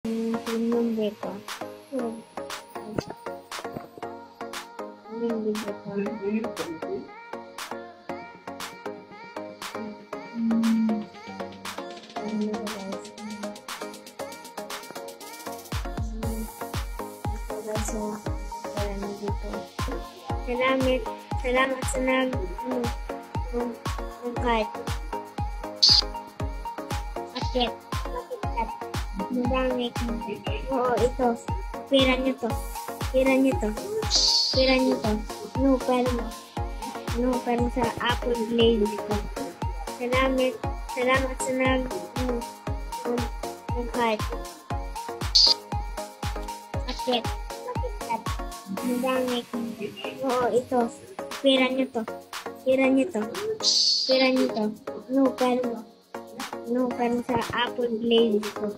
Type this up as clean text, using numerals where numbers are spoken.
Nombre ko. Nombre ko. Salamat sa nag-card. Akit. Madami. Oo, ito. Pira nyo to. No, pero sa Apple Blade ko. Salamat sa nag-card. Akit. Madami. Oo, ito. Pira nyo to. No, pero sa Apple Blade ko.